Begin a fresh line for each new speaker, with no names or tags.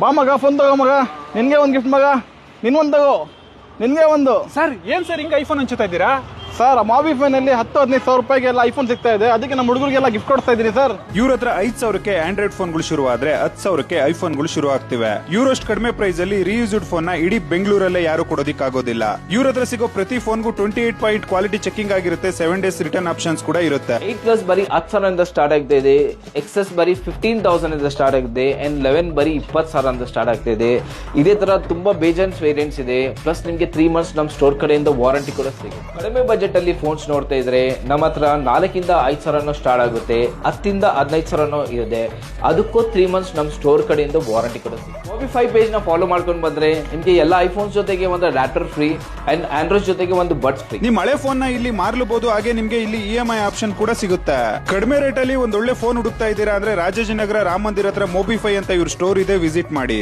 ಬಾ ಮಗ, ಫೋನ್ ತಗೋ ಮಗ, ನಿನ್ಗೆ ಒಂದು ಗಿಫ್ಟ್ ಮಗ, ನಿನ್ಗೊಂದು ತಗೋ, ನಿನ್ಗೆ ಒಂದು.
ಸರ್ ಏನ್ ಸರ್ ಹಿಂಗೆ ಐಫೋನ್ ಹಂಚುತ್ತಾ ಇದ್ದೀರಾ?
ಸರ್ ಮೊಬಿಫೈನಲ್ಲಿ 10-15 ಸಾವಿರ ರೂಪಾಯಿಗೆಲ್ಲ ಐಫೋನ್ ಸಿಗ್ತಾ ಇದೆ, ಅದಕ್ಕೆ ನಮ್ಮ ಹುಡುಗರಿಗೆಲ್ಲ ಗಿಫ್ಟ್ ಕೊಡ್ತಾ ಇದ್ದೀನಿ ಸರ್.
ಇವ್ರ ಹತ್ರ 5,000ಕ್ಕೆ ಆಂಡ್ರಾಯ್ಡ್ ಫೋನ್ಗಳು ಶುರು ಆದ್ರೆ 10,000ಕ್ಕೆ ಐಫೋನ್ಗಳು ಶುರು ಆಗ್ತಿವೆ. ಇವ್ರಷ್ಟು ಕಡಿಮೆ ಪ್ರೈಸ್ ಅಲ್ಲಿ ರೀಯೂಸ್ಡ್ ಫೋನ್ ನ ಇಡೀ ಬೆಂಗಳೂರಲ್ಲೇ ಯಾರು ಕೊಡೋದಿಕ್ಕಾಗೋದಿಲ್ಲ. ಇವ್ರ ಹತ್ರ ಸಿಗೋ ಪ್ರತಿ ಫೋನ್ಗೂ 28 ಪಾಯಿಂಟ್ ಕ್ವಾಲಿಟಿ ಚೆಕಿಂಗ್ ಆಗಿರುತ್ತೆ. 7 days ರಿಟರ್ನ್ ಆಪ್ಷನ್ಸ್ ಕೂಡ ಇರುತ್ತೆ.
8+ ಬರೀ 10,000 ಸ್ಟಾರ್ಟ್ ಆಗ್ತಾ ಇದೆ, ಎಕ್ಸೆಸ್ ಬರೀ 15,000 ಸ್ಟಾರ್ಟ್ ಆಗಿದೆ, ಅಂಡ್ 11 ಬರೀ 20,000 ಸ್ಟಾರ್ಟ್ ಆಗ್ತಾ ಇದೆ. ಇದೇ ತರ ತುಂಬಾ ಬೇಜಾನ್ಸ್ ವೇರಿಯಂಟ್ಸ್ ಇದೆ. ಪ್ಲಸ್ ನಿಮ್ಗೆ 3 months ನಮ್ಮ ಸ್ಟೋರ್ ಕಡೆಯಿಂದ ವಾರಂಟಿ ಕೂಡ ಸಿಗುತ್ತೆ. ಕಡಿಮೆ ಬಜೆಟ್ ಅಲ್ಲಿ ಫೋನ್ಸ್ ನೋಡ್ತಾ ಇದ್ರೆ ನಮ್ಮ ಹತ್ರ 4ರಿಂದ 5,000 ಸ್ಟಾರ್ಟ್ ಆಗುತ್ತೆ, 10ರಿಂದ 15,000 ಇದೆ. ಅದಕ್ಕೂ 3 months ನಮ್ಮ ಸ್ಟೋರ್ ಕಡೆಯಿಂದ ವಾರಂಟಿ ಕೂಡ ಸಿಗುತ್ತೆ. ಮೊಬಿಫೈ ಪೇಜ್ ನ ಫಾಲೋ ಮಾಡ್ಕೊಂಡು ಬಂದ್ರೆ ನಿಮ್ಗೆ ಎಲ್ಲ ಐಫೋನ್ಸ್ ಜೊತೆಗೆ ಒಂದು ಅಡಾಪ್ಟರ್ ಫ್ರೀ ಅಂಡ್ ಆಂಡ್ರಾಯ್ಡ್ ಜೊತೆಗೆ ಒಂದು ಬಡ್ಸ್ ಫ್ರೀ.
ನಿಮ್ ಹಳೆ ಫೋನ್ ನ ಇಲ್ಲಿ ಮಾರ್ಲಬಹುದು. ಹಾಗೆ ನಿಮ್ಗೆ ಇಲ್ಲಿ EMI ಆಪ್ಷನ್ ಕೂಡ ಸಿಗುತ್ತೆ. ಕಡಿಮೆ ರೇಟ್ ಅಲ್ಲಿ ಒಂದ್ ಒಳ್ಳೆ ಫೋನ್ ಹುಡುಕ್ತಾ ಇದ್ದೀರಾ ಅಂದ್ರೆ ರಾಜಾಜಿನಗರ ರಾಮ ಮಂದಿರ ಹತ್ರ ಮೊಬಿಫೈ ಅಂತ ಇವ್ರ ಸ್ಟೋರ್ ಇದೆ, ವಿಸಿಟ್ ಮಾಡಿ.